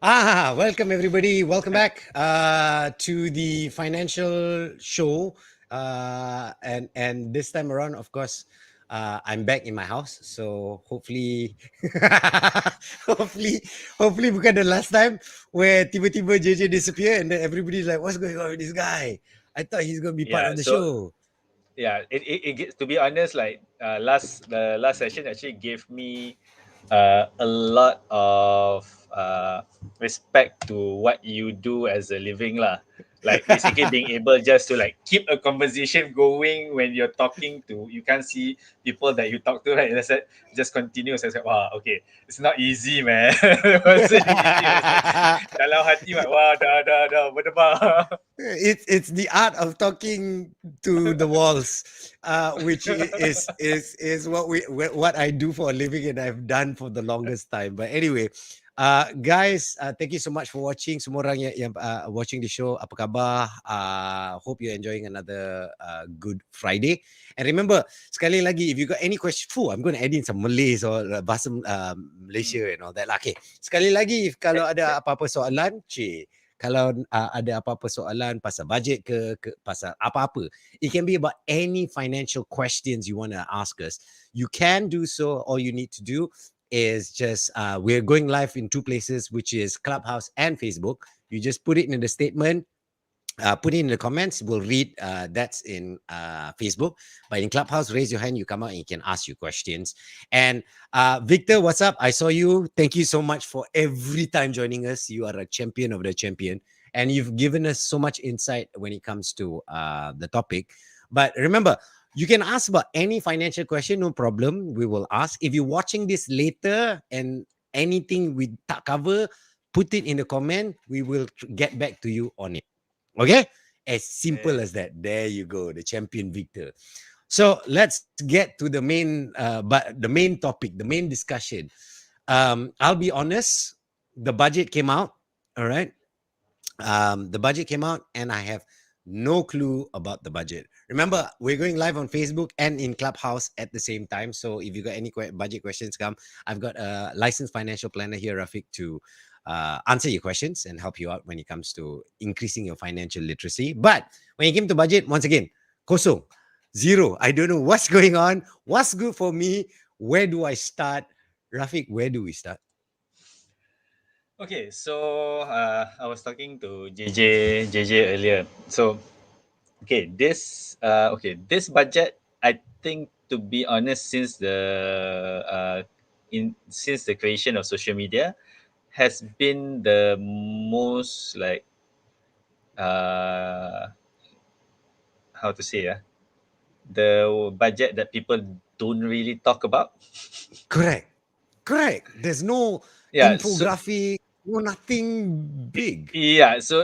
Welcome everybody. Welcome back to the financial show. And this time around, of course, I'm back in my house. So hopefully, hopefully, hopefully, bukan the last time where tiba-tiba JJ disappear and then everybody's like, "What's going on with this guy? I thought he's gonna be part of Yeah, the so show." it gets, to be honest, like the last session actually gave me a lot of respect to what you do as a living lah. Like basically being able just to like keep a conversation going when you're talking to, you can't see people that you talk to, right? That's it. Just continue. So I said, wow, okay, it's not easy, man. It wasn't easy. It's like dalam hati, like, wow, dah berdebar. It's the art of talking to the walls, which is what I do for a living and I've done for the longest time. But anyway, guys, thank you so much for watching. Semua orang yang watching the show, apa khabar? Hope you're enjoying another good Friday. And remember, sekali lagi, if you got any question, I'm going to add in some Malays or bahasa Malaysia and all that. Okay, sekali lagi, if kalau ada apa-apa soalan, kalau ada apa-apa soalan pasal budget ke pasal apa-apa, it can be about any financial questions you want to ask us. You can do so. All you need to do is just we're going live in two places, which is Clubhouse and Facebook. You just put it in the statement, put it in the comments. We'll read. That's in Facebook. But in Clubhouse, raise your hand. You come out and you can ask you questions. And Victor, what's up? I saw you. Thank you so much for every time joining us. You are a champion of the champion. And you've given us so much insight when it comes to the topic. But remember, you can ask about any financial question, no problem. We will ask. If you're watching this later and anything we cover, put it in the comment. We will get back to you on it. Okay, as simple as that. There you go, the champion Victor. So let's get to the main topic, the main discussion. I'll be honest, the budget came out. All right, the budget came out and I have no clue about the budget. Remember, we're going live on Facebook and in Clubhouse at the same time. So if you got any budget questions, come. I've got a licensed financial planner here, Rafiq, to answer your questions and help you out when it comes to increasing your financial literacy. But when it came to budget, once again, kosong, zero. I don't know what's going on. What's good for me? Where do I start? Rafiq, where do we start? Okay, so I was talking to JJ earlier. So this budget, I think, to be honest, since the creation of social media, has been the most like how to say the budget that people don't really talk about. Correct. There's no Yeah, so infographic, no nothing big. yeah, so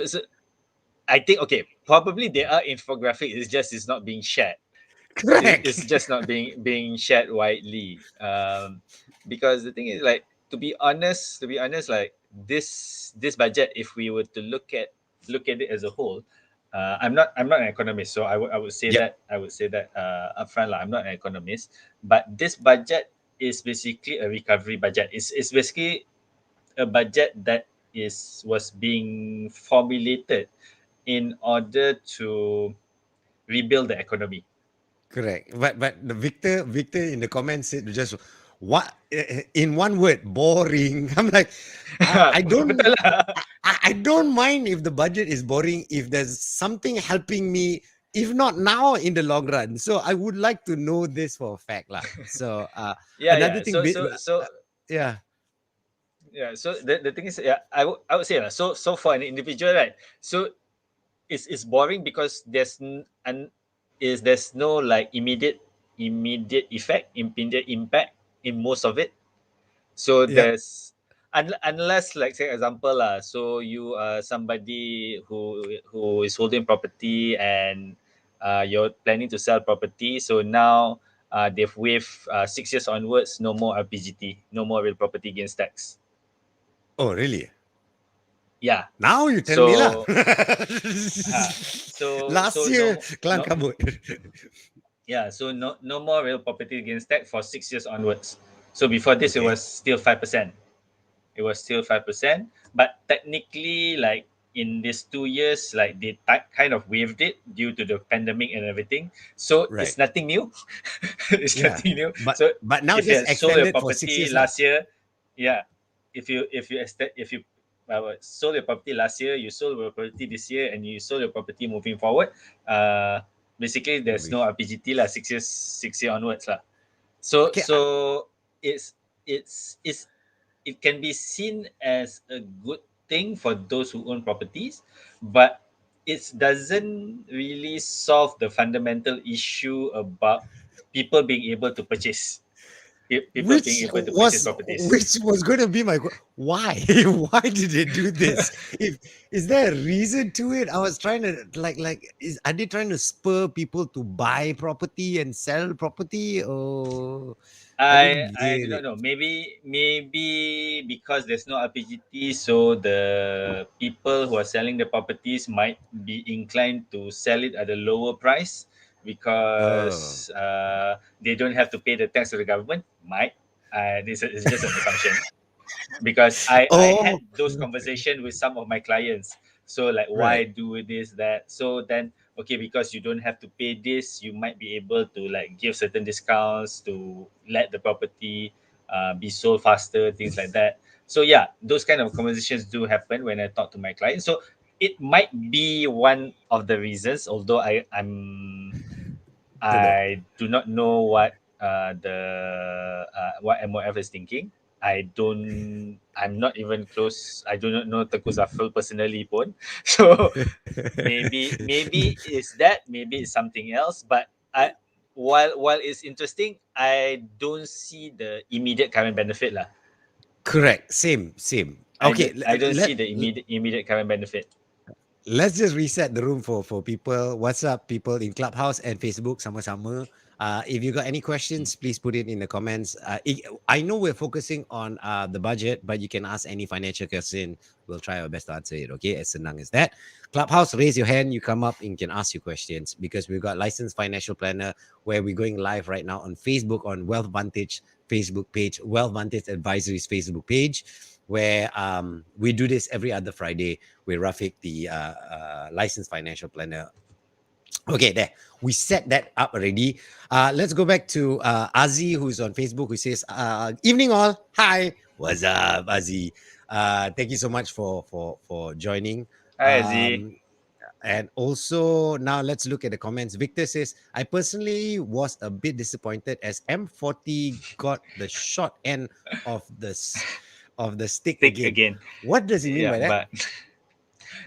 I think, okay, probably there are infographic. It's not being shared. Correct. It's just not being shared widely. Because the thing is, like, to be honest, like this budget, if we were to look at it as a whole, I'm not an economist, so I would say Yep. that upfront, like, I'm not an economist, but this budget is basically a recovery budget. It's basically a budget that was being formulated in order to rebuild the economy. Correct. But the Victor in the comments said just what in one word, boring. I'm like, I don't Betul lah. I don't mind if the budget is boring if there's something helping me, if not now, in the long run. So I would like to know this for a fact lah. So another Yeah. thing, yeah. So the thing is, yeah, I would say lah. So for an individual, right? So it's boring because there's no like immediate effect, immediate impact in most of it. So Yep. there's unless, like, say example lah, so you are somebody who is holding property, and you're planning to sell property. So now they've waived 6 years onwards, no more RPGT, no more real property gains tax. Oh, really? Yeah. Now you tell me lah. So Last year, kelang kabut. so no more real property gains tax for 6 years onwards. So before this, it Okay. was still 5%. It was still 5%. but technically, like in these 2 years, like they kind of waived it due to the pandemic and everything. So Right. it's nothing new. It's Yeah. nothing new. But So but now if you just had sold your extended for six property years lah. last year, yeah, if you sold your property last year, you sold your property this year, and you sold your property moving forward, uh, basically It'll there's be no RPGT lah, 6 years, 6 year onwards lah. So okay. it's it's it can be seen as a good thing for those who own properties, but it doesn't really solve the fundamental issue about people being able to purchase people being able to purchase properties. Which was going to be my why why did they do this? If is there a reason to it? I was trying to like is are they trying to spur people to buy property and sell property, or I don't I get do not it. know. Maybe because there's no RPGT, so the people who are selling the properties might be inclined to sell it at a lower price Oh. because they don't have to pay the tax to the government. Might this is just an assumption, because I had Oh, those conversations with some of my clients. So like, right. why do this, that? So then, okay, because you don't have to pay this, you might be able to like give certain discounts to let the property be sold faster, things like that. So yeah, those kind of conversations do happen when I talk to my clients. So it might be one of the reasons, although Don't know. I do not know what MOF is thinking. I'm not even close. I do not know Teku Zafrul personally pun. So maybe is that, maybe it's something else. But while it's interesting, I don't see the immediate current benefit lah. Correct. Same. Okay, I don't see the immediate current benefit. let's just reset the room for people. What's up, people in Clubhouse and Facebook? Sama-sama. If you got any questions, please put it in the comments. I know we're focusing on the budget, but you can ask any financial question. We'll try our best to answer it. Okay, as senang as that. Clubhouse, raise your hand. You come up and you can ask your questions, because we've got licensed financial planner where we're going live right now on Facebook, on Wealth Vantage Facebook page, Wealth Vantage Advisories Facebook page, where we do this every other Friday with Rafiq, the licensed financial planner. Okay, there. We set that up already. Let's go back to Azi, who's on Facebook, who says, evening all. Hi. What's up, Azi? Thank you so much for joining. Hi, Aziz. And also, now let's look at the comments. Victor says, I personally was a bit disappointed as M40 got the short end of the stick Take again. again. What does he mean Yeah, by that? but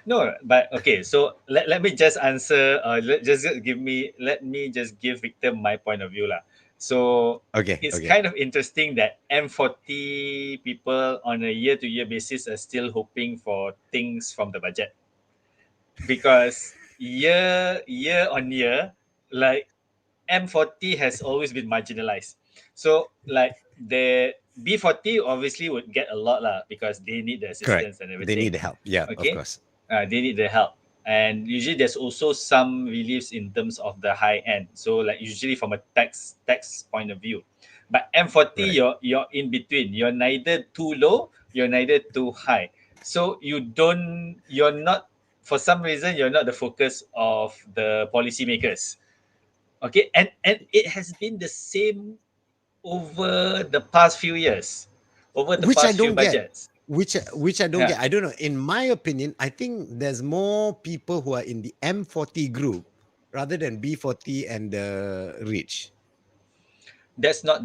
no, but okay. So let me just answer. Let me just give Victor my point of view lah. So Okay, it's okay. kind of interesting that M40 people on a year-to-year basis are still hoping for things from the budget, because year on year, like M40 has always been marginalized. So like the B40 obviously would get a lot lah, because they need the Correct. assistance and They need everything. the help. Yeah, of Okay, course. they need the help, and usually there's also some reliefs in terms of the high end. So like usually from a tax point of view, but M40, Right. you're in between. You're neither too low, you're neither too high. So you're not, for some reason you're not the focus of the policymakers. Okay, and it has been the same over the past few years, over the Which I past few don't get. budgets. Which I don't Yeah, get. I don't know. In my opinion, I think there's more people who are in the M40 group rather than B40 and the rich. that's not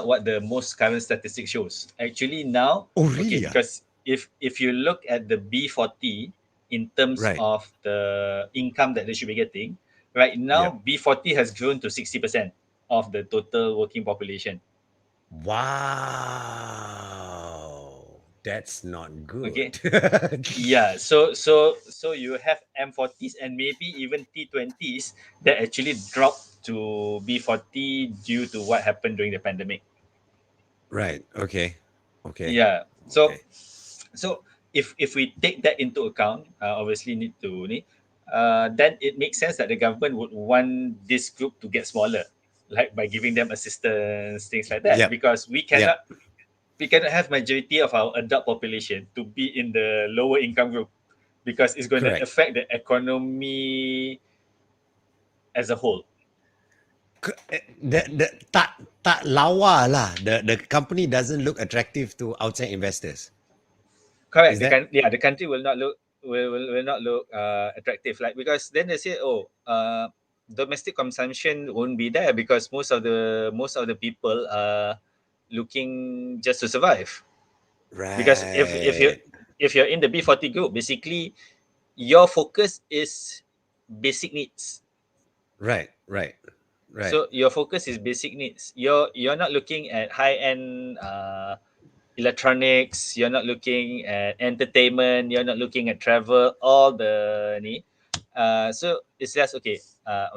what the most current statistic shows. Actually now, Oh, okay, really? Yeah. because if you look at the B40 in terms Right. of the income that they should be getting, right now Yep. B40 has grown to 60% of the total working population. Wow. That's not Okay. good. Yeah, so you have M40s and maybe even T20s that actually dropped to B40 due to what happened during the pandemic. Right. Okay. Okay. Yeah. Okay. So if we take that into account, obviously need to ni, then it makes sense that the government would want this group to get smaller, like by giving them assistance, things like that, Yep. because we Yep. cannot. we cannot have majority of our adult population to be in the lower income group because it's going to Correct. affect the economy as a whole. The tak lawa lah. The company doesn't look attractive to outside investors. Correct. Is that The country will not look will not look attractive. Like because then they say, oh, domestic consumption won't be there because most of the people are looking just to survive. Because right? if you're in the B40 group, basically your focus is basic needs. Right, right, right. So your focus is basic needs. You're not looking at high end electronics. You're not looking at entertainment. You're not looking at travel. All the ni. So it's just okay.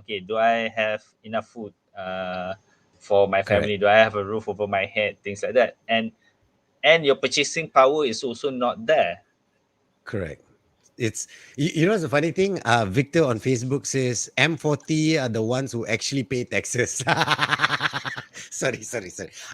Okay, do I have enough food for my Correct, family? Do I have a roof over my head? Things like that. And your purchasing power is also not there. correct. It's you know the funny thing. Victor on Facebook says M40 are the ones who actually pay taxes. Sorry.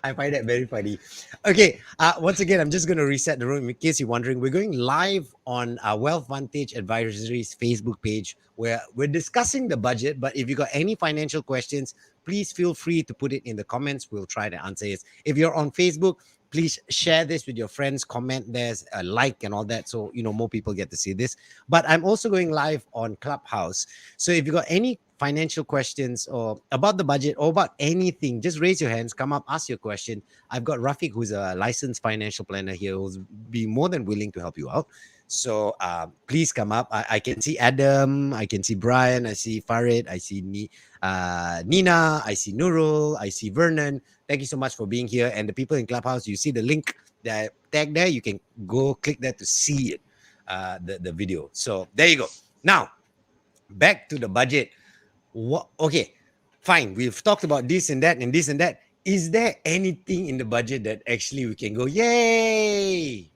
I find that very funny. Okay. Once again, I'm just going to reset the room in case you're wondering. We're going live on our Wealth Vantage Advisory's Facebook page where we're discussing the budget. But if you got any financial questions, please feel free to put it in the comments. We'll try to answer it. If you're on Facebook, please share this with your friends, comment there's a like and all that, so more people get to see this. But I'm also going live on Clubhouse, so if you got any financial questions or about the budget or about anything, just raise your hands, come up, ask your question. I've got Rafiq, who's a licensed financial planner here, who's be more than willing to help you out. So please come up. I can see Adam, I can see Brian, I see Farid, I see Nina, I see Nurul, I see Vernon. Thank you so much for being here. And the people in Clubhouse, you see the link that tag there. You can go click that to see it, the video. So there you go. Now, back to the budget. Okay, fine. We've talked about this and that and this and that. Is there anything in the budget that actually we can go, yay?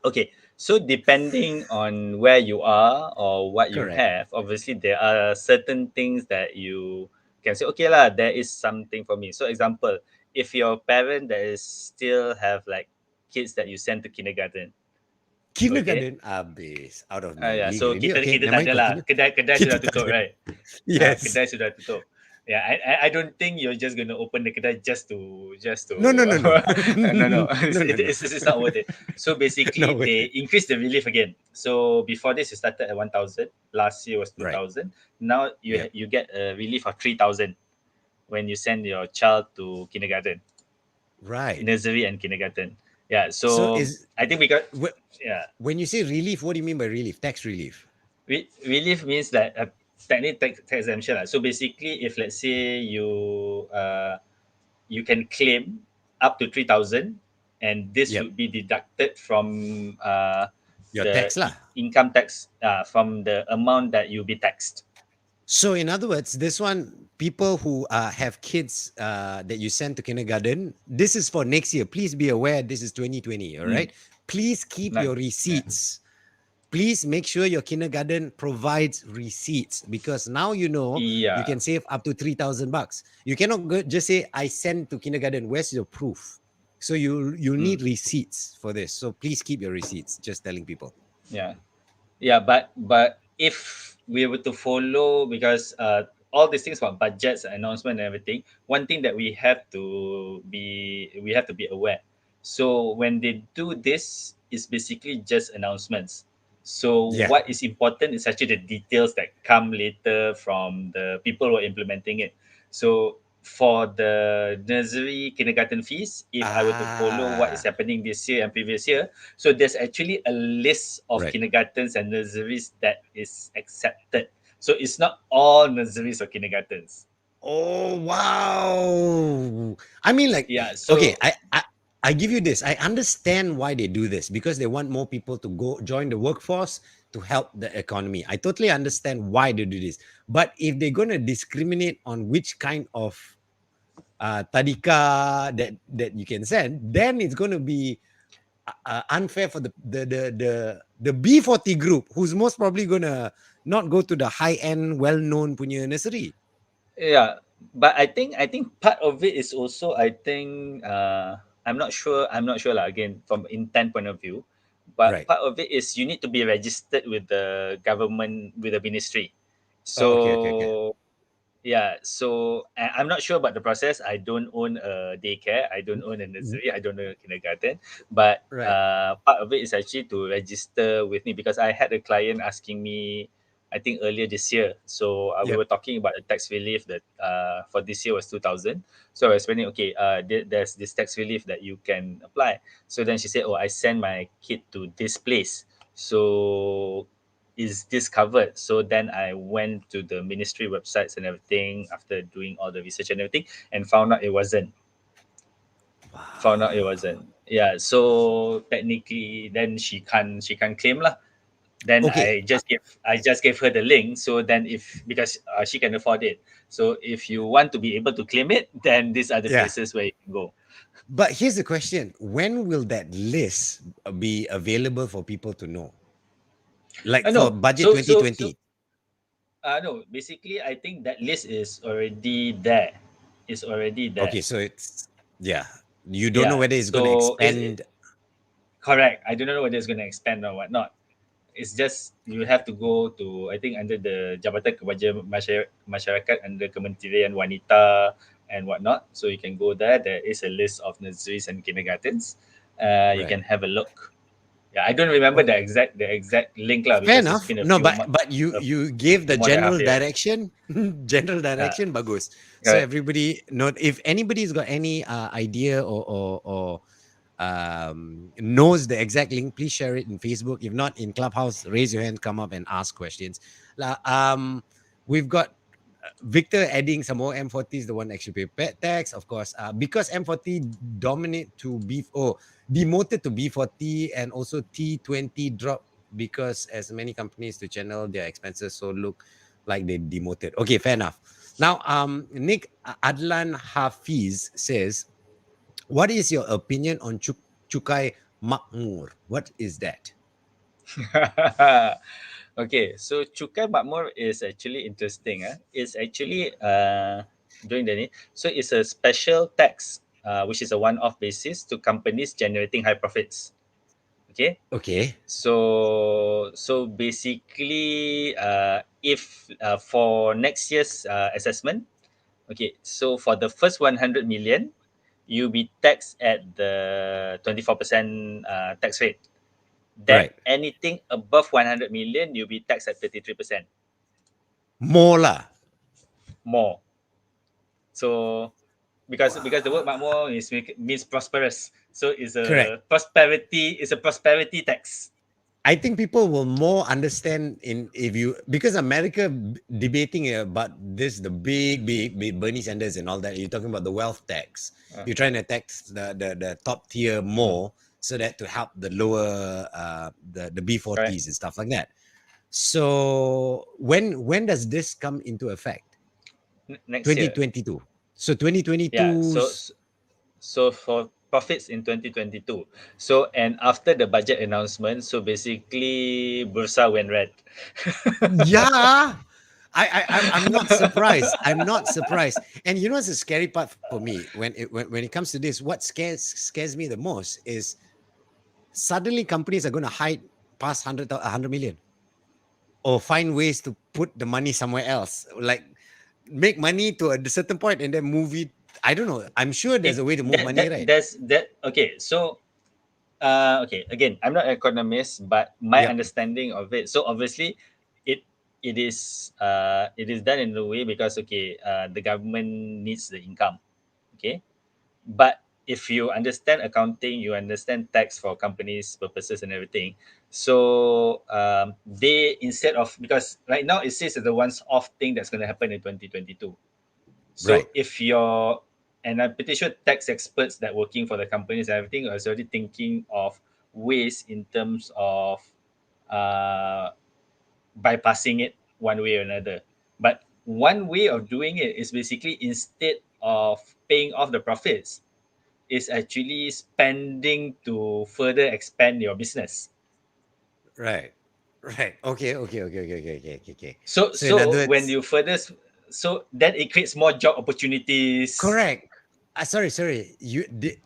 Okay, so depending on where you are or what you Correct. have, obviously there are certain things that you can say, okay lah, there is something for me. So example, if your parent that is still have like kids that you send to kindergarten, okay, Kindergarten habis out of my yeah, league so already. kita Okay, kita never tak mind. ada lah, Continue. kedai Kita sudah tak tutup, ada. right? Yes. Kedai sudah tutup. Yeah, I don't think you're just gonna open the kedai just to No, no, no, no. no, No, no, no. it's not worth it. So No basically, worth they it. increased the relief again. So before this, it started at 1,000. Last year was Right. 2,000. Now Yep. you get a relief of 3,000 when you send your child to kindergarten, Right. nursery and kindergarten. Yeah. So So is I think we got wh- yeah. when you say relief, what do you mean by relief? Tax relief. Relief means that technically tax exemption lah. So basically, if let's say you can claim up to 3,000, and this Yep. would be deducted from Your the tax lah. income tax from the amount that you'll be taxed. So in other words, this one, people who have kids that you send to kindergarten, this is for next year. Please be aware this is 2020, all right? Please keep Not, your yeah. receipts. Please make sure your kindergarten provides receipts because now you know you Yeah. can save up to 3,000 bucks. You cannot just say, I send to kindergarten. Where's your proof? So you need receipts for this. So please keep your receipts. Just telling people. Yeah. Yeah, but if we were to follow, because all these things about budgets, announcement, and everything, one thing that we have to be aware. So when they do this, it's basically just announcements. So Yeah. what is important is actually the details that come later from the people who are implementing it. So for the nursery kindergarten fees, if I were to follow what is Ah, happening this year and previous year, so there's actually a list of right. kindergartens and nurseries that is accepted. So it's not all nurseries or kindergartens. Oh wow! I mean, like, Yeah. okay, So I give you this. I understand why they do this because they want more people to go join the workforce to help the economy. I totally understand why they do this. But if they're gonna discriminate on which kind of tadika that you can send, then it's gonna be unfair for the B40 group, who's most probably gonna not go to the high end, well known punya nursery. yeah, but I think part of it is also, I think I'm not sure lah, again from intent point of view, but Right. part of it is you need to be registered with the government, with the ministry. Oh, okay. So yeah, so I'm not sure about the process. I don't own a daycare, I don't own a Mm, nursery, I don't own a kindergarten, but right. part of it is actually to register with me, because I had a client asking me, I think earlier this year. So we Yep. were talking about the tax relief that for this year was 2,000. So I was explaining, okay, there's this tax relief that you can apply. So then she said, oh, I send my kid to this place. So is this covered? So then I went to the ministry websites and everything after doing all the research and everything, and found out it wasn't. Found out it Wow. wasn't. Yeah. So technically, then she can't claim lah. Then Okay. I just gave her the link. So then if, because she can afford it. So if you want to be able to claim it, then these are the Yeah. places where you can go. But here's the question: when will that list be available for people to know? Like for No. budget So 2020. no. Basically, I think that list is already there. It's already there. Okay, so it's yeah. You don't know Yeah. whether it's going to So is expand. correct. I don't know whether it's going to expand or whatnot. It's just you have to go to, I think, under the Jabatan Kerja Masyarakat under Kementerian Wanita and whatnot. So you can go there. There is a list of nurseries and kindergartens. You Right. can have a look. Yeah, I don't remember Okay. the exact link lah, Fair because it's enough. been a No, few but you gave the more than half general a year. direction. General Yeah, direction, bagus. So correct. everybody know, if anybody's got any idea or knows the exact link, please share it in Facebook. If not, in Clubhouse, raise your hand, come up and ask questions. We've got Victor adding some more M40s, the one actually pay pet tax, of course, because M40 dominate to B, demoted to B40, and also T20 drop because as many companies to channel their expenses, so look like they demoted. Okay, fair enough. Now, Nick Adlan Hafiz says, what is your opinion on Cukai Makmur? What is that? Okay, so Cukai Makmur is actually interesting. It's actually during the ni- so it's a special tax, which is a one-off basis to companies generating high profits. Okay, Okay, so basically, if for next year's assessment, okay, so for the first 100 million, you'll be taxed at the 24% tax rate. Then right. anything above 100 million, you'll be taxed at 33% More lah. more. So because the word Wow. makmur means prosperous, so Correct. it's a prosperity tax. I think people will more understand in if you, because America debating about this, the big Bernie Sanders and all that. You're talking about the wealth tax. Uh, You're trying to tax the top tier mm, more so that to help the lower the correct. B40s and stuff like that. So when does this come into effect? Next year. 2022. So Yeah. 2022's So for profits in 2022. So and after the budget announcement, so basically Bursa went red. yeah. I'm not surprised. I'm not surprised. And you know what's the scary part for me when it comes to this? What scares me the most is suddenly companies are going to hide past 100 million or find ways to put the money somewhere else, like make money to a certain point and then move it. I don't know. I'm sure there's It a way to move that money, that right? that's that okay. So okay, again, I'm not an economist, but my Yep. understanding of it. So obviously, it it is done in a way because okay, the government needs the income. Okay, but if you understand accounting, you understand tax for companies purposes and everything. So they, instead of, because right now it says that the once off thing that's going to happen in 2022. Right. So if you're, and I'm pretty sure tax experts that working for the companies and everything are already thinking of ways in terms of uh, bypassing it one way or another. But one way of doing it is basically, instead of paying off the profits, is actually spending to further expand your business. Right. Right. Okay. So So in other so when words, you further, so then it creates more job opportunities. correct. Sorry.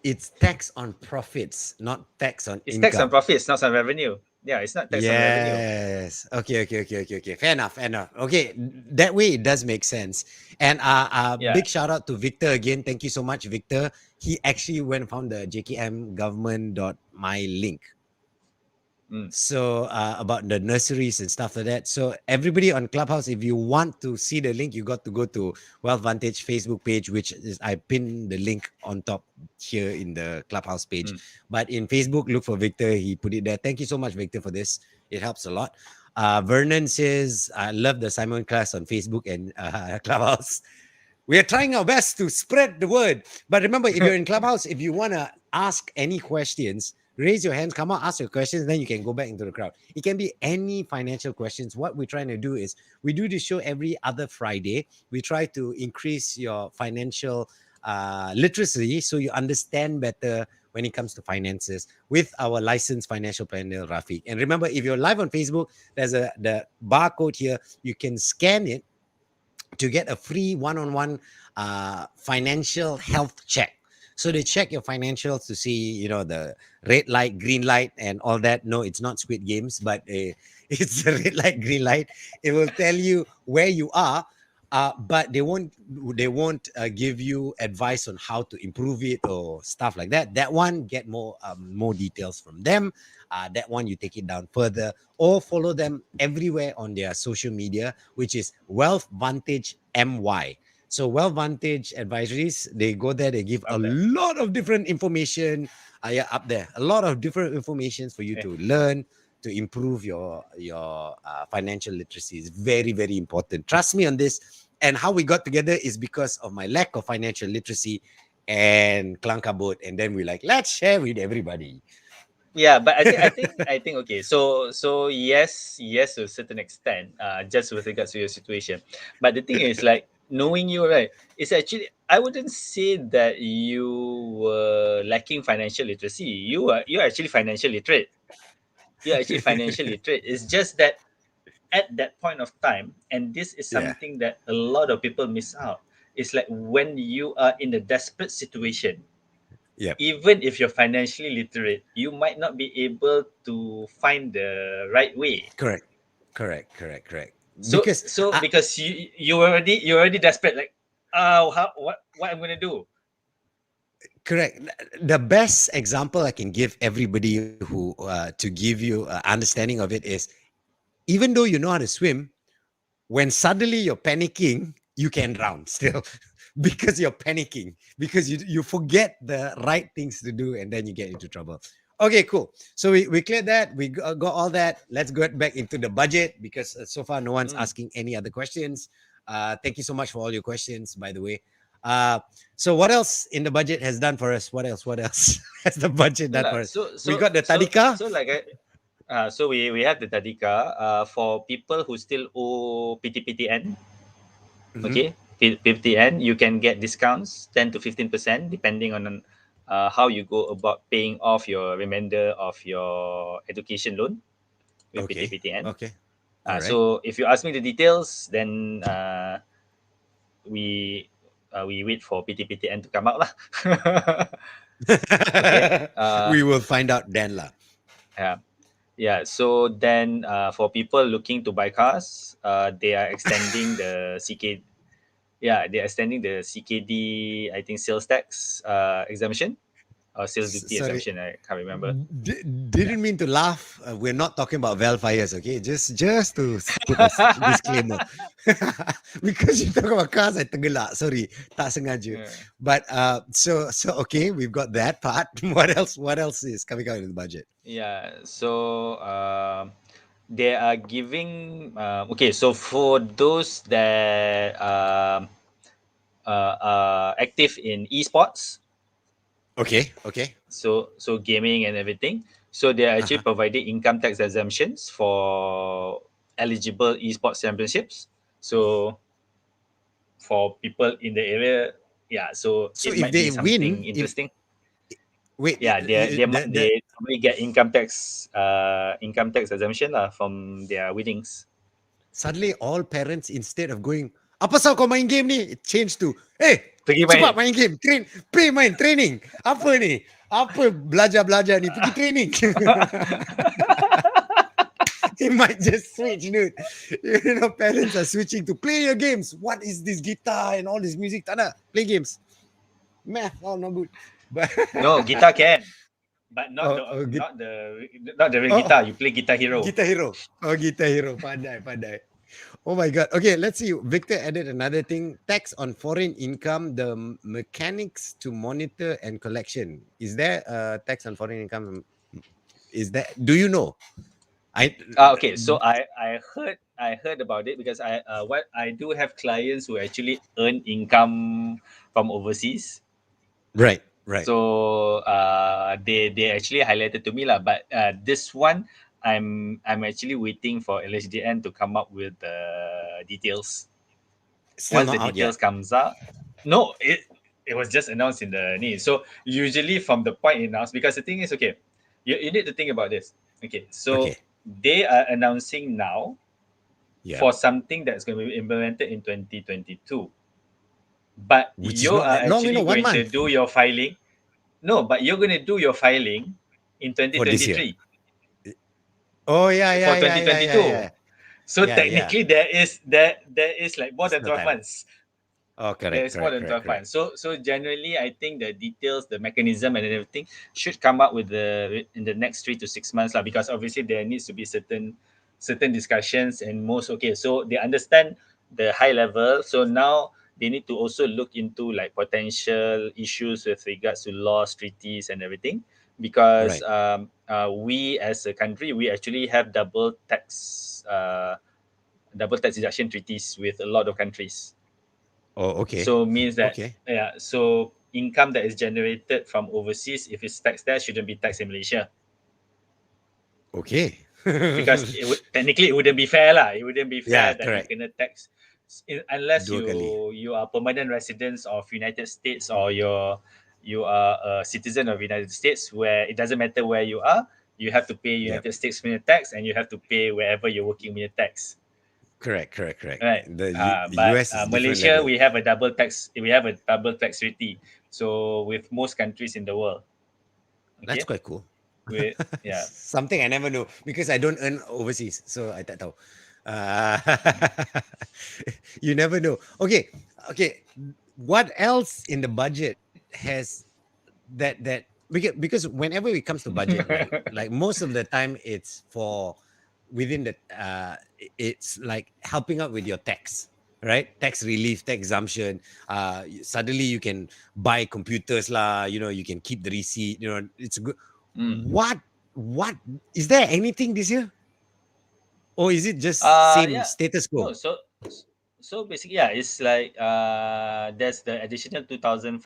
It's tax on profits, not tax on It's tax on income. profits, not on revenue. Yeah, it's not tax on revenue. Yes. Okay. Fair enough. Okay, that way it does make sense. And Yeah. big shout out to Victor again. Thank you so much, Victor. He actually went and found the JKM government.my link. Mm, So about the nurseries and stuff like that. So everybody on Clubhouse, if you want to see the link, you got to go to Wealth Vantage Facebook page, which is I pinned the link on top here in the Clubhouse page. mm. But in Facebook, look for Victor. He put it there. Thank you so much, Victor, for this. It helps a lot. Vernon says, I love the Simon class on Facebook and Clubhouse. We are trying our best to spread the word. But remember, if you're in Clubhouse, if you want to ask any questions, raise your hands, come out, ask your questions, then you can go back into the crowd. It can be any financial questions. What we're trying to do is we do this show every other Friday. We try to increase your financial literacy so you understand better when it comes to finances with our licensed financial planner, Rafiq. And remember, if you're live on Facebook, there's the barcode here. You can scan it to get a free one-on-one financial health check. So they check your financials to see, the red light, green light, and all that. No, it's not Squid Games, but it's a red light, green light. It will tell you where you are, but they won't give you advice on how to improve it or stuff like that. That one get more details from them. That one you take it down further or follow them everywhere on their social media, which is Wealth Vantage MY. So Wealth Vantage Advisories, they go there, they give a Up there. lot of different information. Yeah, up there, a lot of different information for you Yeah. to learn to improve your financial literacy is very very important. Trust me on this. And how we got together is because of my lack of financial literacy and Klankabot, and then we like let's share with everybody. Yeah, but I think okay. So yes, to a certain extent, just with regards to your situation. But the thing is, like knowing you, right? It's actually I wouldn't say that you were lacking financial literacy. You're actually financial literate. You're actually financial literate. It's just that at that point of time, and this is Yeah. something that a lot of people miss out. It's like when you are in a desperate situation, Yep. even if you're financially literate, you might not be able to find the right way. Correct. Correct. So Because so because you're already desperate, like, oh, how what I'm gonna do. correct. The best example I can give everybody who to give you understanding of it is even though you know how to swim, when suddenly you're panicking, you can drown still because you're panicking because you forget the right things to do and then you get into trouble. Okay, cool. So we cleared that. We got all that. Let's get back into the budget because so far no one's Mm. asking any other questions. Thank you so much for all your questions, by the way. Uh, so what else in the budget has done for us? What else has the budget No done lah. for us? So We so got the so Tadika. so like so we have the Tadika for people who still owe PTPTN. Mhm. Okay, 50N, you can get discounts 10 to 15% depending on how you go about paying off your remainder of your education loan with Okay. PTPTN. Okay. All right. So if you ask me the details, then we we wait for PTPTN to come out lah. Okay. We will find out then lah. Yeah. Yeah. So then for people looking to buy cars, they are extending the CK. Yeah, they're extending the CKD, I think, sales tax exemption or sales duty Sorry, exemption. I can't remember. Yeah. didn't mean to laugh. We're not talking about Valfires, okay? Just to put a disclaimer. Because you talk about cars, I tergelak. Sorry, tak sengaja. Yeah. But so okay, we've got that part. What else? What else is coming out in the budget? Yeah. So they are giving. Okay. So for those that are active in esports, Okay. so gaming and everything, so they are actually Uh-huh. providing income tax exemptions for eligible esports championships. So for people in the area, yeah, so So it if might be they something win, if interesting. wait, Yeah, the they normally get income tax exemption lah from their winnings. suddenly all parents instead of going apa sal kau main game ni, it changed to hey Pergi Cepat main. main game, play main, training. Apa ni? Apa belajar ni? Pergi training. It might just switch, dude. You know, parents are switching to play your games. What is this guitar and all this music? Tak nak. Play games. Math, oh, not good. But No, guitar can, but not oh, the oh, not the real oh, guitar. You play Guitar Hero. Guitar Hero. Oh, Guitar Hero. Pandai. Oh my God. Okay, let's see. Victor added another thing. Tax on foreign income, the mechanics to monitor and collection. Is there a tax on foreign income? Is that, do you know? Okay, so I heard about it because I do have clients who actually earn income from overseas. Right. So they actually highlighted to me lah. But this one I'm actually waiting for LHDN to come up with the details. Still Once the not out details yet. comes out, no, it was just announced in the news. So usually from the point announced, because the thing is, okay, you need to think about this. Okay, so Okay. they are announcing now Yeah. for something that's going to be implemented in 2022. But Which is you not are that long, 1 going to month do your filing. No, but you're going to do your filing in for this year. 2023 Oh, for 2022. yeah. So Yeah. technically, there is like more than Still 12 time. months. Oh, There correct. is more than 12 months. So generally, I think the details, the mechanism, and everything should come up with the in the next 3 to 6 months, lah. Because obviously there needs to be certain discussions and most. Okay, so they understand the high level. So now they need to also look into like potential issues with regards to laws, treaties, and everything. Because Right. we as a country, we actually have double tax deduction treaties with a lot of countries. Oh, okay. So means that, Okay. yeah, so income that is generated from overseas, if it's taxed there, shouldn't be taxed in Malaysia, Okay. because technically it wouldn't be fair lah. It wouldn't be Yeah, fair that you correct. kena tax unless Dua kali. you are permanent residents of United States, or you are a citizen of United States, where it doesn't matter where you are, you have to pay Yep. United States minimum tax, and you have to pay wherever you're working minimum tax. Correct. Right. The But US is different Malaysia, level. we have a double tax. We have a double tax treaty. So with most countries in the world, That's okay, quite cool. we yeah. Something I never know because I don't earn overseas, so I tak tahu. Uh, you never know. Okay. What else in the budget has that because whenever it comes to budget, right? Like most of the time, it's for within the it's like helping out with your tax, right? Tax relief, tax exemption. Suddenly you can buy computers lah. You know, you can keep the receipt. You know, it's good. Mm. What is there anything this year, or is it just same Yeah. status No. quo? So basically, yeah, it's like there's the additional 2,500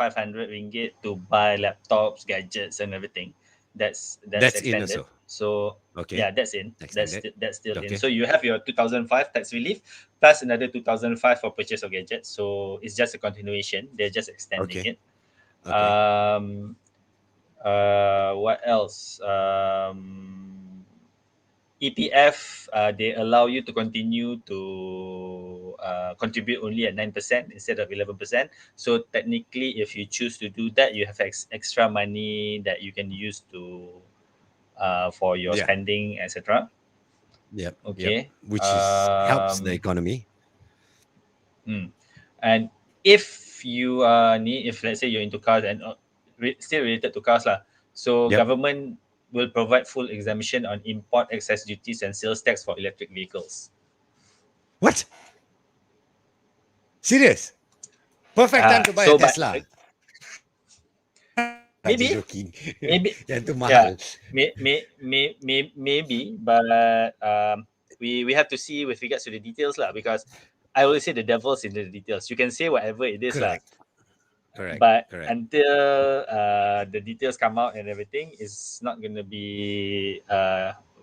ringgit to buy laptops, gadgets, and everything. That's That's in extended. also. So Okay, yeah, that's in. extended. That's still in. Okay, So you have your 2005 tax relief plus another 2005 for purchase of gadgets. So it's just a continuation. They're just extending okay, it. okay. Um, what else? EPF, they allow you to continue to contribute only at 9% instead of 11%. So technically, if you choose to do that, you have extra money that you can use to for your Yeah, spending, etc. yep. Okay. Which is helps the economy. Mm. And if you need, if let's say you're into cars and still related to cars lah, so Yep. government will provide full exemption on import excess duties and sales tax for electric vehicles. What? Serious? Perfect time to buy a So, but Tesla. Aja maybe, joking. maybe, Yang tu yeah, mahal. maybe, but we have to see with regards to the details lah, because I always say the devil's in the details. You can say whatever it is lah, Correct. Correct. but Correct. until the details come out and everything, it's not going to be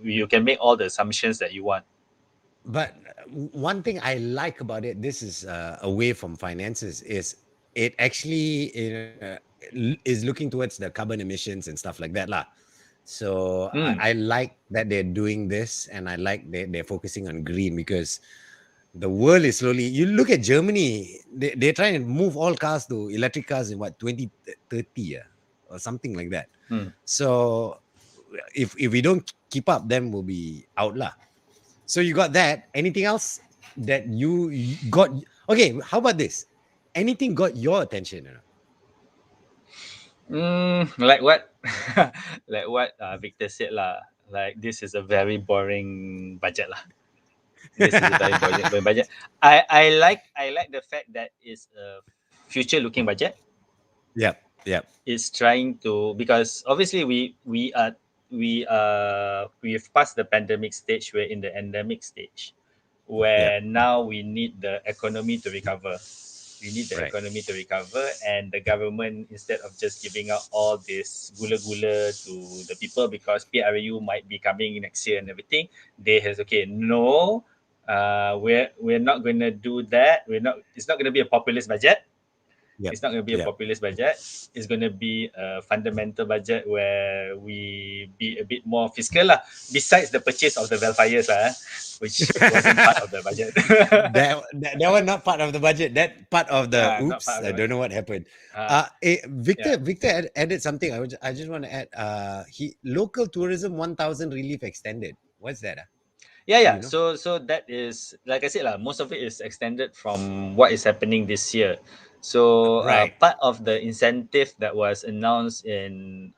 you can make all the assumptions that you want. But one thing I like about it, this is away from finances, is it actually is looking towards the carbon emissions and stuff like that, lah. So Mm. I like that they're doing this, and I like they're focusing on green because The world is slowly. You look at Germany. They're trying to move all cars to electric cars in what 2030, or something like that. Hmm. So if we don't keep up, then we'll be out lah. So you got that. Anything else that you got? Okay, how about this? Anything got your attention? Like what, like what Victor said lah. Like this is a very boring budget lah. This is a very boring budget. I like the fact that it's a future looking budget. Yep, yep, It's trying to, because obviously we've passed the pandemic stage. We're in the endemic stage, yep. where now we need the economy to recover. We need the Right. economy to recover, and the government, instead of just giving out all this gula-gula to the people because PRU might be coming next year and everything, they has, okay, no, we're not going to do that. We're not. It's not going to be a populist budget. Yep, It's not going to be a yep. populist budget. It's going to be a fundamental budget where we be a bit more fiscal lah. Besides the purchase of the Velfires lah, which wasn't part of the budget. That was not part of the budget. That part of the Not oops. part of I the don't budget. know what happened. Uh, Victor yeah. added something. I just want to add. He local tourism 1,000 relief extended. What's that? Yeah. You know? So that is, like I said lah. Most of it is extended from what is happening this year. So Right. part of the incentive that was announced in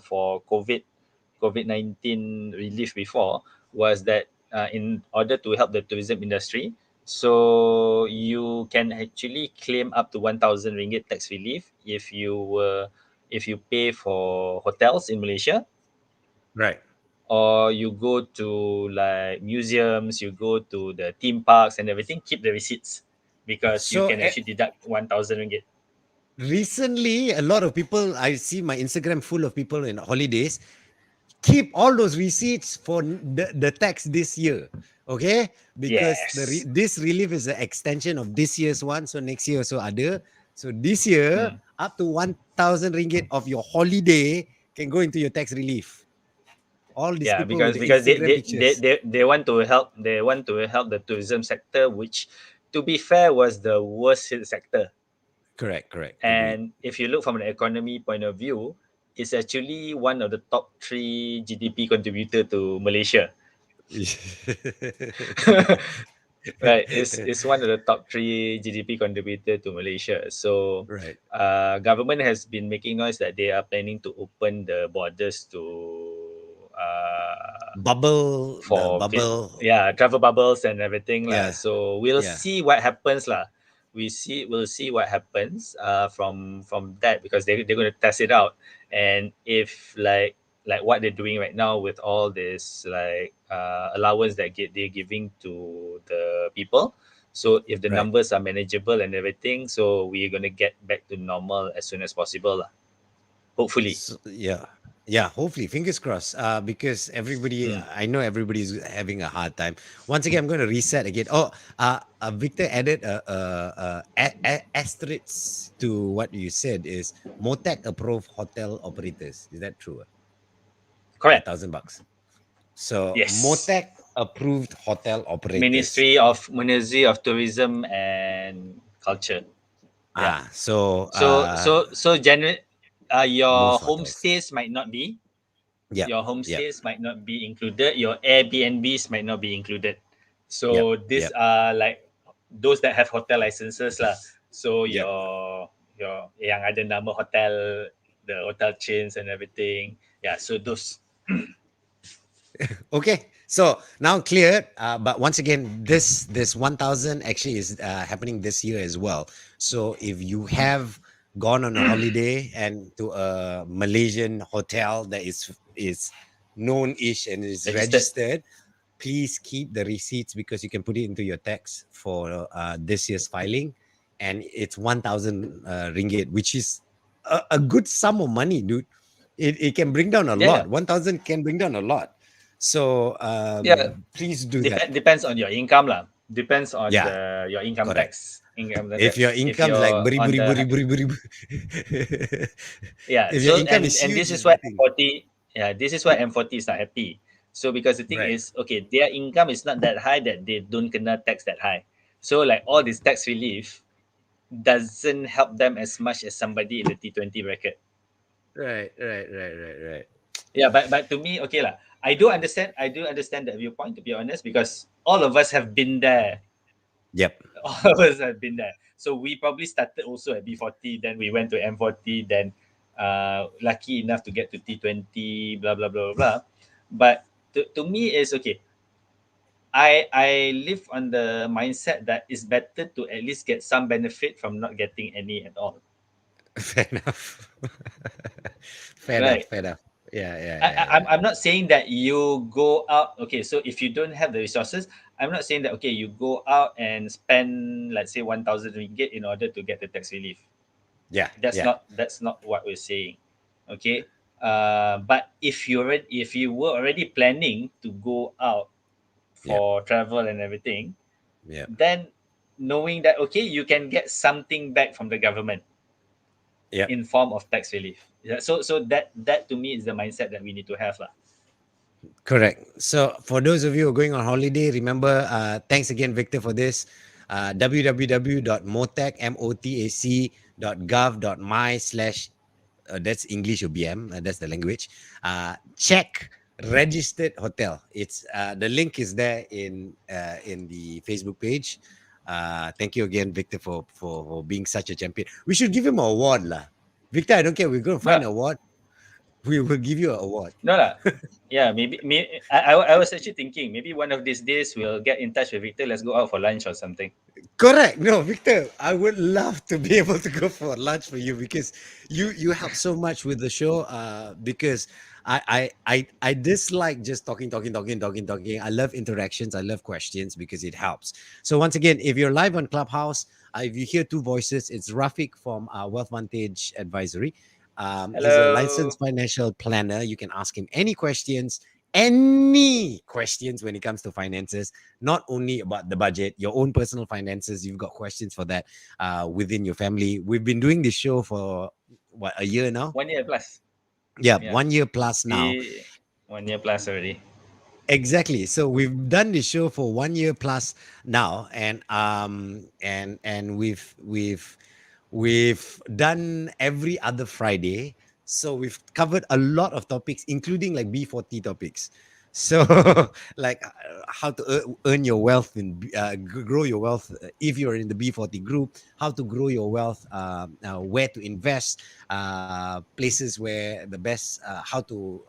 for COVID-19 relief before was that in order to help the tourism industry, so you can actually claim up to 1,000 ringgit tax relief if you pay for hotels in Malaysia, Right. or you go to like museums, you go to the theme parks and everything. Keep the receipts, because you So can actually deduct 1,000 ringgit. recently, a lot of people, I see my Instagram full of people in holidays, keep all those receipts for the tax this year. Okay, because Yes. this relief is an extension of this year's one, so next year also other. So this year, Hmm. up to 1,000 ringgit of your holiday can go into your tax relief. All these Yeah, people with the because Instagram pictures. they want to help, the tourism sector, which, to be fair, was the worst hit sector. Correct. Agreed. And if you look from an economy point of view, it's actually one of the top three GDP contributor to Malaysia. Right, it's one of the top three GDP contributor to Malaysia. So Right. government has been making noise that they are planning to open the borders to Bubble, the for bubble. travel bubbles and everything lah. Yeah, So we'll yeah. see what happens lah. We'll see what happens from that, because they're going to test it out. And if like what they're doing right now with all this like allowance that they're giving to the people, so if the Right. numbers are manageable and everything, so we're going to get back to normal as soon as possible lah. Hopefully. So, yeah, hopefully, fingers crossed. Because everybody, Mm. I know everybody's having a hard time. Once again, I'm going to reset again. Oh, Victor added a asterisk to what you said is Motec approved hotel operators. Is that true? Correct. $1,000. So Yes. Motec approved hotel operators. Ministry of Tourism and Culture. Yeah. So Generally, your most hotels. homestays might not be. Yeah, Your yeah, homestays might not be included. Your Airbnbs might not be included. yep, So these yep, are like those that have hotel licenses lah. So yep. your yang ada nama hotel, the hotel chains and everything. Yeah. So those. Okay, so now clear. But once again, this 1,000 actually is happening this year as well. So if you have gone on a holiday and to a Malaysian hotel that is known-ish and is Registered. registered, please keep the receipts because you can put it into your tax for this year's filing, and it's 1,000 ringgit, which is a good sum of money, dude. It can bring down a Yeah. lot. 1,000 can bring down a lot. So Yeah. please do that. Depends on your income lah. Depends on Yeah, your income correct. tax. Income If your tax. If income is like you're beribu on ribu the ribu ribu ribu. yeah, If your so income is and huge, this is is the why thing. M40 this is why M40 is not happy. So because the thing Right. is, okay, their income is not that high that they don't kena tax that high. So like all this tax relief doesn't help them as much as somebody in the T20 bracket. Right. Yeah, but to me, okay lah. I do understand that viewpoint, to be honest, because all of us have been there. Yep. All of us have been there. So we probably started also at B40, then we went to M40, then lucky enough to get to T20, blah blah blah blah blah. But to me is okay. I live on the mindset that it's better to at least get some benefit from not getting any at all. Fair enough. Fair enough. Right. Fair enough. Yeah. I'm not saying that you go out. Okay, so if you don't have the resources, I'm not saying that okay you go out and spend, let's say, 1,000 ringgit in order to get the tax relief. That's Yeah. not what we're saying. Okay. But if you were already planning to go out Yep. for travel and everything, Yep. then knowing that okay you can get something back from the government Yep. in form of tax relief. Yeah, so that to me is the mindset that we need to have lah. Correct. So for those of you who are going on holiday, remember, thanks again, Victor, for this. www.motac.gov.my slash, that's English or BM, that's the language. Check registered hotel. It's the link is there in the Facebook page. Thank you again, Victor, for being such a champion. We should give him an award, lah. Victor, I don't care. We're going to find No, an award. We will give you an award. no lah. Yeah, I was actually thinking maybe one of these days we'll get in touch with Victor. Let's go out for lunch or something. Correct. No, Victor, I would love to be able to go for lunch for you because you help so much with the show. Because I dislike just talking. I love interactions. I love questions because it helps. So once again, if you're live on Clubhouse, if you hear two voices, it's Rafiq from Wealth Vantage Advisory. He's a Hello. licensed financial planner. You can ask him any questions when it comes to finances, not only about the budget, your own personal finances. You've got questions for that within your family. We've been doing this show for what, a year now? 1 year plus. Yeah, Yeah, 1 year plus now. we 1 year plus already. Exactly. So we've done this show for 1 year plus now, and we've done every other Friday. So we've covered a lot of topics, including like B40 topics. So like how to earn your wealth and grow your wealth if you're in the B40 group, how to grow your wealth, where to invest, places where the best, how to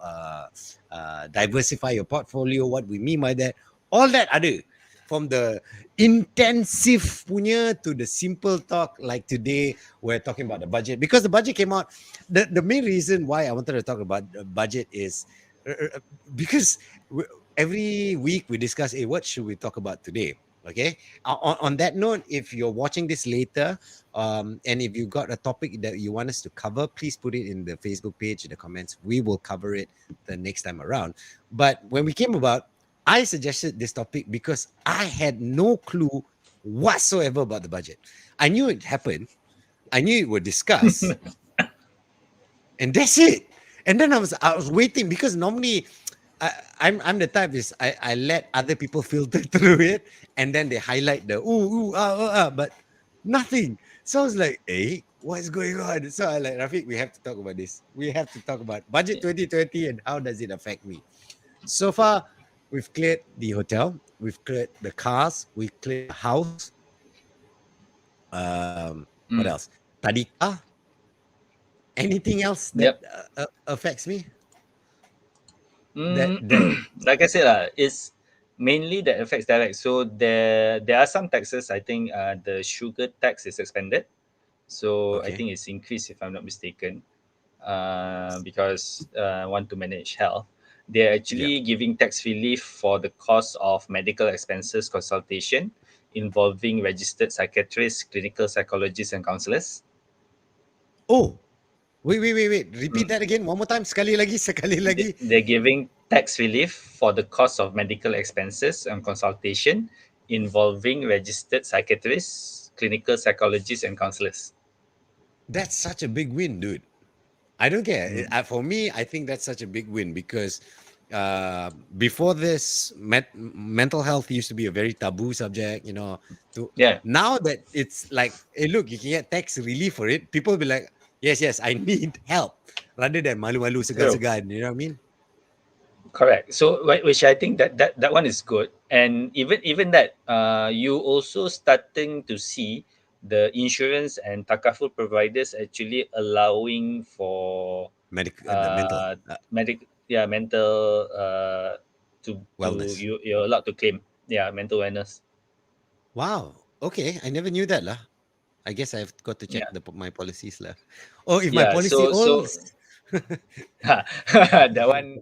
diversify your portfolio, what we mean by that, all that ada. From the intensive punya to the simple talk, like today we're talking about the budget because the budget came out. The main reason why I wanted to talk about the budget is because every week we discuss, hey, what should we talk about today? Okay. On that note, if you're watching this later, and if you got a topic that you want us to cover, please put it in the Facebook page in the comments. We will cover it the next time around. But when we came about, I suggested this topic because I had no clue whatsoever about the budget. I knew it happened. I knew it would discuss, and that's it. And then I was waiting because normally I'm the type is I let other people filter through it and then they highlight the but nothing. So I was like, hey, what is going on? So I like, Rafiq, we have to talk about this. We have to talk about budget 2020 and how does it affect me. So far, we've cleared the hotel, we've cleared the cars, we've cleared the house. What Mm. else? Tadika. Anything else that Yep. affects me? Mm, That like I said, it's mainly that affects direct. So there are some taxes. I think the sugar tax is expanded. So I okay. think it's increased if I'm not mistaken. Because want to manage health, they're Yeah. actually giving tax relief for the cost of medical expenses consultation involving registered psychiatrists, clinical psychologists, and counselors. Oh, wait. Repeat Mm. that again. One more time. Sekali lagi, sekali lagi. They're giving tax relief for the cost of medical expenses and consultation involving registered psychiatrists, clinical psychologists, and counselors. That's such a big win, dude. I don't care. Mm. For me, I think that's such a big win because before this, mental health used to be a very taboo subject. To Yeah, now that it's like, hey, look, you can get tax relief for it. People be like, yes, yes, I need help, rather than malu-malu true. segan-segan. You know what I mean? Correct. So, which I think that one is good, and even that, you also starting to see the insurance and takaful providers actually allowing for The mental mental to wellness. you're allowed to claim, mental wellness. Wow. Okay, I never knew that lah. I guess I've got to check Yeah, my policies lah. Oh, if my yeah. policy So olds. that one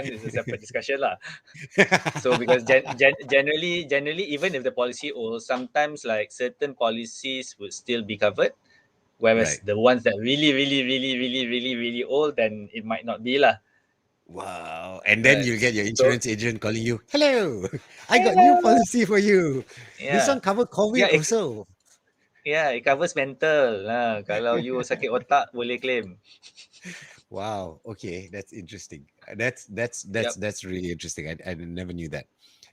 is a separate discussion lah. So because generally, even if the policy old, sometimes like certain policies would still be covered, whereas Right. the ones that really old, then it might not be lah. Wow. And then Right. you'll get your So insurance agent calling you, hello, I got new hello. policy for you. This Yeah, one cover yeah, COVID also. it covers mental. Kalau you sakit otak boleh claim. Wow. Okay, that's interesting. That's Yep. that's really interesting. I never knew that.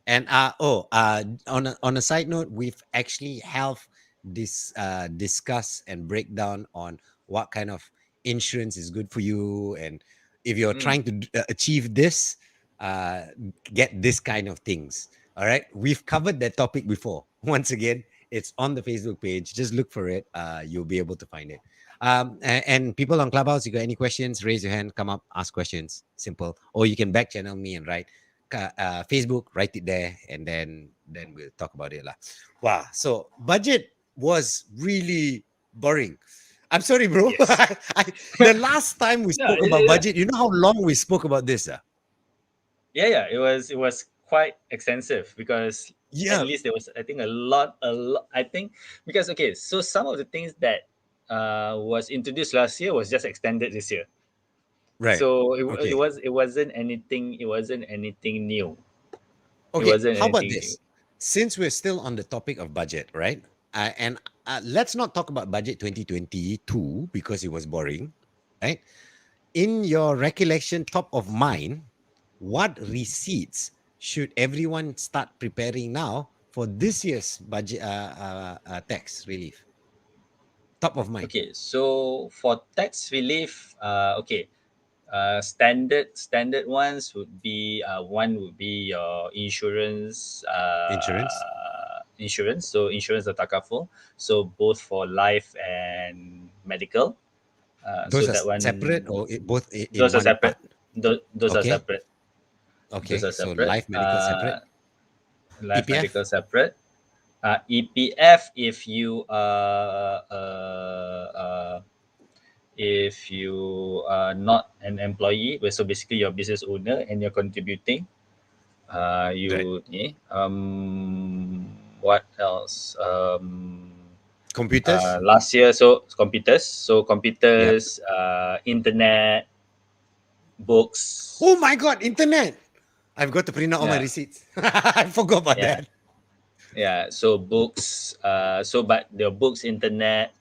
And on a side note, we've actually have this discuss and break down on what kind of insurance is good for you, and if you're Mm. trying to achieve this, uh, get this kind of things. All right, we've covered that topic before. Once again, it's on the Facebook page. Just look for it. You'll be able to find it. And people on Clubhouse, you got any questions, raise your hand, come up, ask questions. Simple. Or you can back channel me and write Facebook, write it there, and then we'll talk about it lah. Wow. So budget was really boring. I'm sorry, bro. Yes. The last time we Yeah. spoke about budget, you know how long we spoke about this? Yeah. It was quite extensive because at Yeah, least there was, I think, a lot. I think because, okay, so some of the things that was introduced last year was just extended this year. right. So Okay. it wasn't anything new. It Okay. wasn't How about anything new. this? Since we're still on the topic of budget, right? And let's not talk about budget 2022 because it was boring, right? In your recollection, top of mind, what receipts should everyone start preparing now for this year's budget tax relief? Top of mind. Okay, so for tax relief, okay, standard ones would be, one would be your Insurance. insurance. So insurance atau takaful. So both for life and medical. So Those are that separate one, or both in those are one part. separate. Those are Okay. separate. Those Okay. are So separate. life, medical separate. Life EPF. medical separate. EPF, if you are not an employee, so basically you're a business owner and you're contributing, Right. what else, Computers. last year, so Yep. computers, internet, books. Oh my God, internet. I've got to print out all my Yeah, receipts. I forgot about yeah, that. yeah. So books, but the books, internet,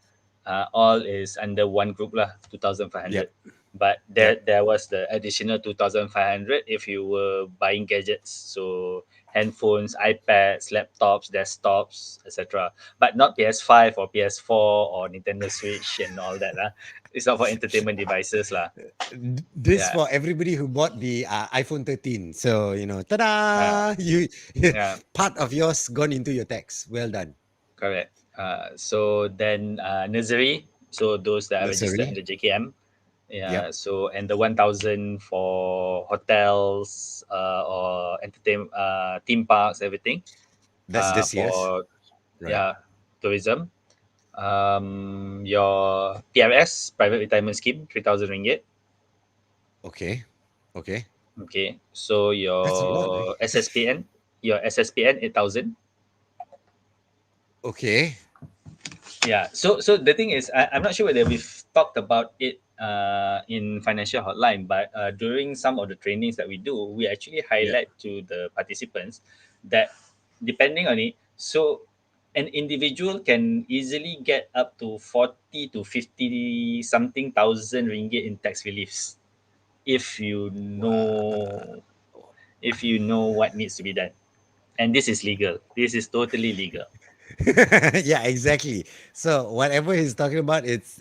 all is under one group lah, Yep. 2,500. But there Yep. there was the additional 2,500 if you were buying gadgets, so handphones, iPads, laptops, desktops, etc. But not PS5 or PS4 or Nintendo Switch and all that lah. It's not for entertainment devices lah. This Yeah, for everybody who bought the iPhone 13. So, uh, ta-da! You yeah, part of yours gone into your tax. Well done. correct. So then, nursery. So those that are registered Nursery. under JKM. Yep. Yeah, so and the 1,000 for hotels, or entertain theme parks, everything. That's this year's. For, Right. yeah, tourism. Your PRS, private retirement scheme, 3,000 ringgit. Okay. Okay. Okay, so That's a lot, eh? Your SSPN 8,000. Okay. Yeah. So the thing is, I'm not sure whether we've talked about it in financial hotline, but during some of the trainings that we do, we actually Yeah. highlight to the participants that depending on it, so an individual can easily get up to 40 to 50 something thousand ringgit in tax reliefs if you Wow. know. if you know what needs to be done. And this is legal. This is totally legal. Yeah, exactly. So whatever he's talking about, it's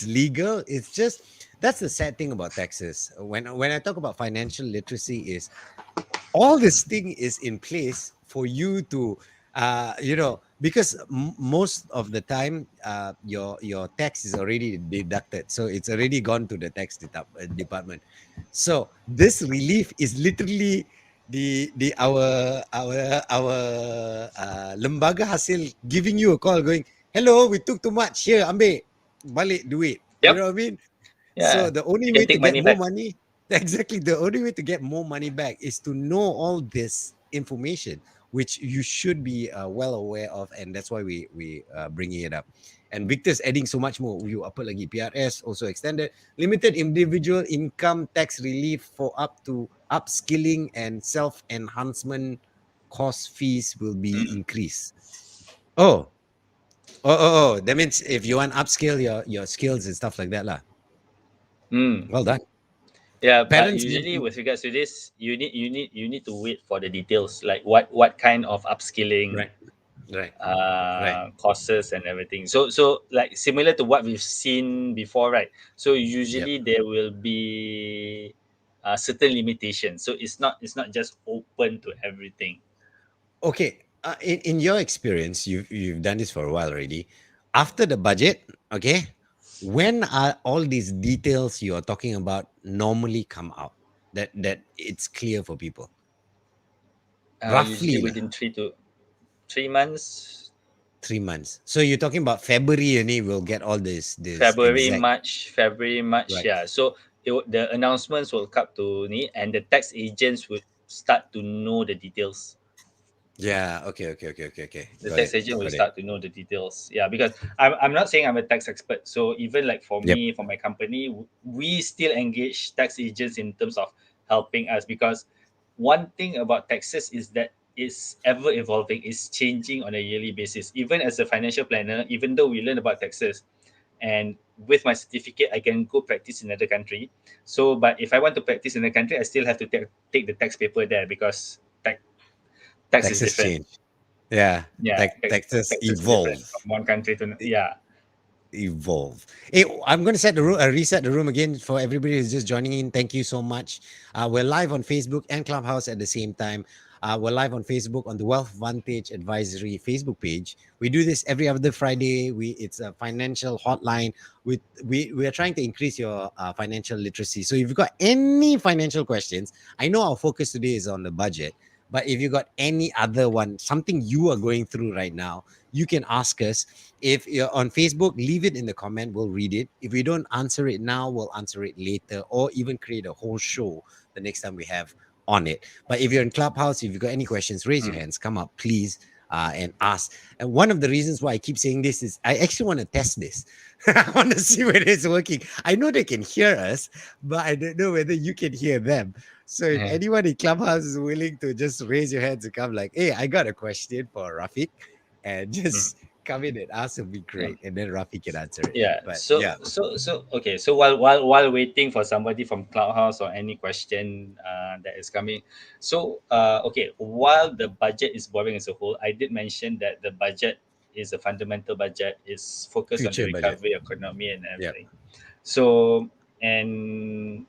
legal. It's just that's the sad thing about Texas. When I talk about financial literacy, is all this thing is in place for you to because most of the time your tax is already deducted, so it's already gone to the department. So this relief is literally the our lembaga hasil giving you a call going, hello, we took too much, here ambil balik duit, you Yep. know what I mean? So Yeah. the only You way can to take get money more back. money, exactly, the only way to get more money back is to know all this information, which you should be well aware of, and that's why we bringing it up. And Victor's adding so much more. You apa lagi? PRS also extended limited individual income tax relief for up to upskilling and self enhancement course fees will be Mm. increased. Oh, oh. That means if you want upskill your skills and stuff like that, lah. Mm. Well done. Yeah, but Parents usually with regards to this, you need to wait for the details, like what kind of upskilling right, right, right. courses and everything. So like similar to what we've seen before, right? So Yep. usually there will be certain limitations. So it's not just open to everything. Okay. In your experience, you've done this for a while already. After the budget, okay, when are all these details you are talking about normally come out? That it's clear for people. Usually Roughly lah, within 3 months, 3 months. So you're talking about February, and we'll get all this exact February, March. right. Yeah. So the announcements will come to me, and the tax agents would start to know the details. Yeah. Okay. The Got tax it. agent will Got it. start to know the details. Yeah, because I'm not saying I'm a tax expert. So even like for Yep. me, for my company, we still engage tax agents in terms of helping us, because one thing about taxes is that it's ever evolving, it's changing on a yearly basis. Even as a financial planner, even though we learn about taxes, and with my certificate, I can go practice in another country. So, but if I want to practice in a country, I still have to take the tax paper there, because tax is Texas different. change. Yeah. Yeah, Texas taxes is different evolve. from one country to yeah. Evolve. Hey, I'm going to reset the room again for everybody who's just joining in. Thank you so much. We're live on Facebook and Clubhouse at the same time. We're live on Facebook on the Wealth Vantage Advisory Facebook page. We do this every other Friday. It's a financial hotline. We are trying to increase your financial literacy. So if you've got any financial questions, I know our focus today is on the budget, but if you got any other one, something you are going through right now, you can ask us. If you're on Facebook, leave it in the comment. We'll read it. If we don't answer it now, we'll answer it later, or even create a whole show the next time we have on it. But if you're in Clubhouse, if you've got any questions, raise your Mm. hands, come up, please, and ask. And one of the reasons why I keep saying this is I actually want to test this. I want to see whether it's working. I know they can hear us, but I don't know whether you can hear them. So if Yeah. anyone in Clubhouse is willing to just raise your hands and come like, hey, I got a question for Rafiq, and Mm. just come in and ask will be Mm. great, and then Rafi can answer it. Yeah. But So yeah, so okay. So while waiting for somebody from Clubhouse or any question that is coming, so okay, while the budget is boring as a whole, I did mention that the budget is a fundamental budget, is focused on the future budget. recovery economy and Yep, everything. So and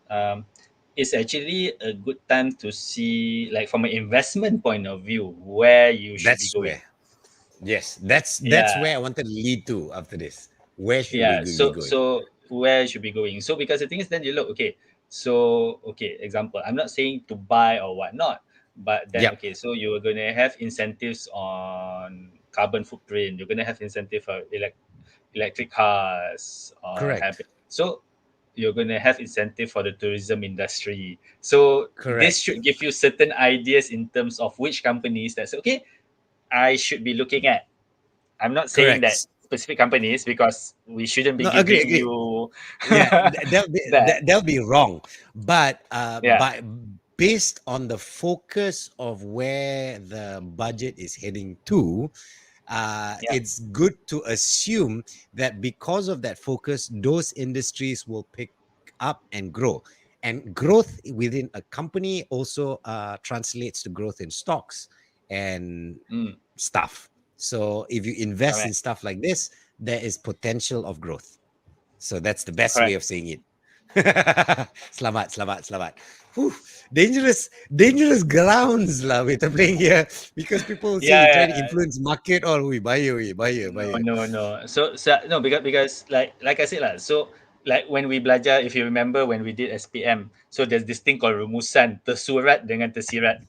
it's actually a good time to see, like from an investment point of view, where you should be that's going. where. Yes, that's Yeah. where I wanted to lead to after this. Where should we Yeah, be so going? so where should be going? So because the thing is, then you look, okay, so okay, example, I'm not saying to buy or whatnot, but then Yep, okay, so you're gonna have incentives on carbon footprint, you're gonna have incentive for electric cars on correct, having, so you're gonna have incentive for the tourism industry. So this correct, should give you certain ideas in terms of which companies that's okay, I should be looking at. I'm not saying that correct. specific companies, because we shouldn't be No, agree, giving agree. you Yeah, that. they'll be wrong, but Yeah, based on the focus of where the budget is heading to, yeah, it's good to assume that because of that focus, those industries will pick up and grow. And growth within a company also translates to growth in stocks and Mm, stuff. So if you invest in correct. stuff like this, there is potential of growth. So that's the best way Correct. of saying it. Selamat, selamat, selamat. Whew, dangerous grounds lah we're playing here, because people say Yeah, you try to yeah, influence market all. We buy no, it. no, no. So no, because like I said lah. So like when we belajar, if you remember when we did SPM, so there's this thing called rumusan tersurat dengan tersirat.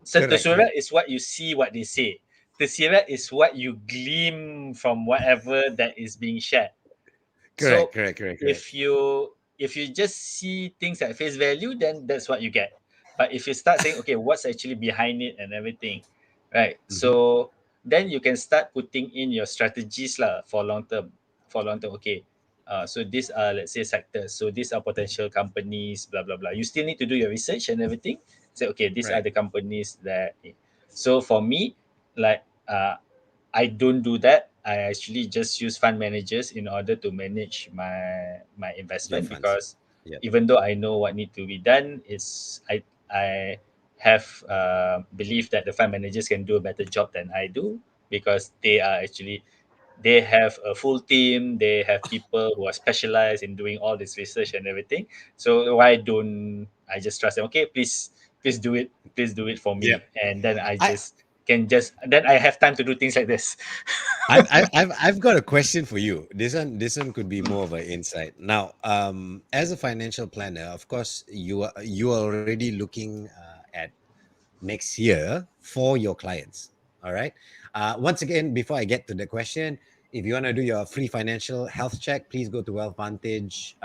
So Correct, tersurat correct, is what you see, what they say. Tersirat is what you glean from whatever that is being shared. correct, So correct, correct, correct. if you just see things at face value, then that's what you get. But if you start saying, okay, what's actually behind it and everything, right? Hmm. So then you can start putting in your strategies lah for long term. For long term, okay. So these are, let's say, sectors. So these are potential companies, blah blah blah. You still need to do your research and everything. Say, okay, these are Right, the companies that. So for me, like I don't do that. I actually just use fund managers in order to manage my your investment, funds. because Yeah, even though I know what need to be done, is I have belief that the fund managers can do a better job than I do, because they have a full team. They have people who are specialized in doing all this research and everything. So why don't I just trust them? Okay, please do it for yeah. me, and then I I just can just then I have time to do things like this. I've got a question for you. This one could be more of an insight. Now, as a financial planner, of course, you are already looking at next year for your clients. All right. Once again, before I get to the question, if you want to do your free financial health check, please go to Wealth Vantage.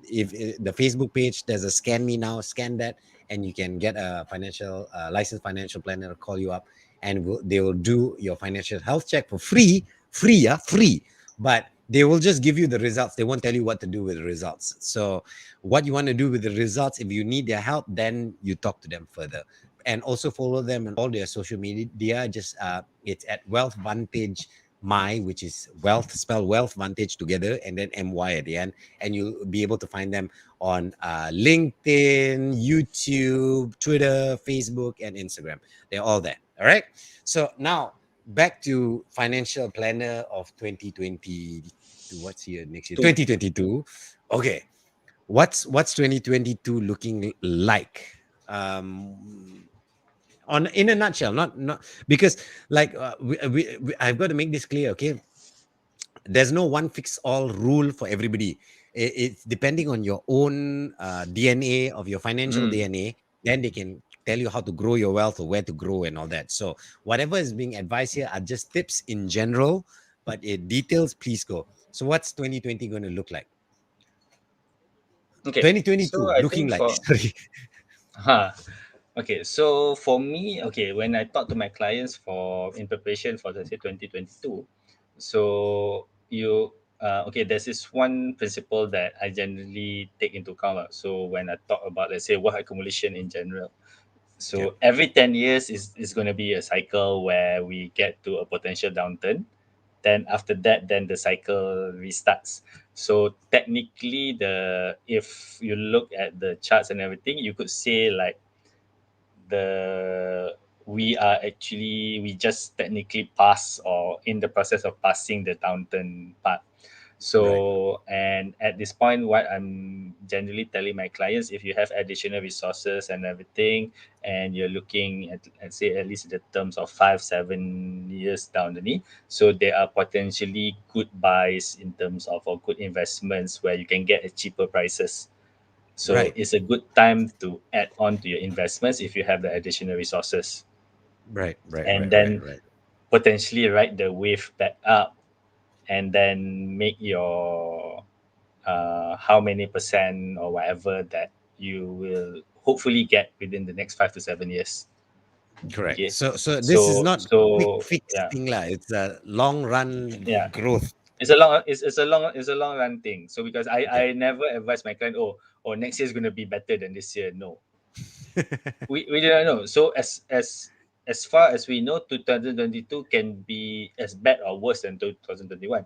If the Facebook page, there's a scan me now, scan that, and you can get a financial licensed financial planner to call you up, and they will do your financial health check for free, free, yeah, free. But they will just give you the results. They won't tell you what to do with the results. So, what you want to do with the results, if you need their help, then you talk to them further, and also follow them on all their social media. Just it's at Wealth Vantage My, which is wealth, spell Wealth Vantage together, and then MY at the end, and you'll be able to find them on LinkedIn, YouTube, Twitter, Facebook, and Instagram. They're all there. All right. So now back to financial planner of 2020. What's here next year? Two. 2022. Okay. What's 2022 looking like? Um, on in a nutshell, not because like I've got to make this clear. Okay, there's no one fix all rule for everybody. It's depending on your own DNA of your financial Mm. DNA. Then they can tell you how to grow your wealth or where to grow and all that. So whatever is being advised here are just tips in general, but details, please go. So what's 2020 going to look like? Okay. So 2022 I looking think like? for Sorry. huh. Okay, so for me, okay, when I talk to my clients for in preparation for let's say 2022, so okay, there's this one principle that I generally take into account lah. So when I talk about, let's say, wealth accumulation in general, Yeah. so every 10 years is going to be a cycle where we get to a potential downturn. Then after that, then the cycle restarts. So technically, the if you look at the charts and everything, you could say like the we just technically pass or in the process of passing the downturn part. Right. So, and at this point, what I'm generally telling my clients, if you have additional resources and everything, and you're looking at, let's say, at least in the terms of 5 7 years down the line, so there are potentially good buys in terms of or good investments where you can get at cheaper prices. So Right. it's a good time to add on to your investments if you have the additional resources, Right. Right. and Right. Right. then Right. potentially ride the wave back up, and then make your how many percent or whatever that you will hopefully get within the next 5 to 7 years. Correct. Okay, So this is so not quick so fix yeah, thing lah. It's a long run yeah. growth. It's a long run thing. So because Okay. I never advise my client, oh, next year is going to be better than this year. No, we do not know. So as far as we know, 2022 can be as bad or worse than 2021.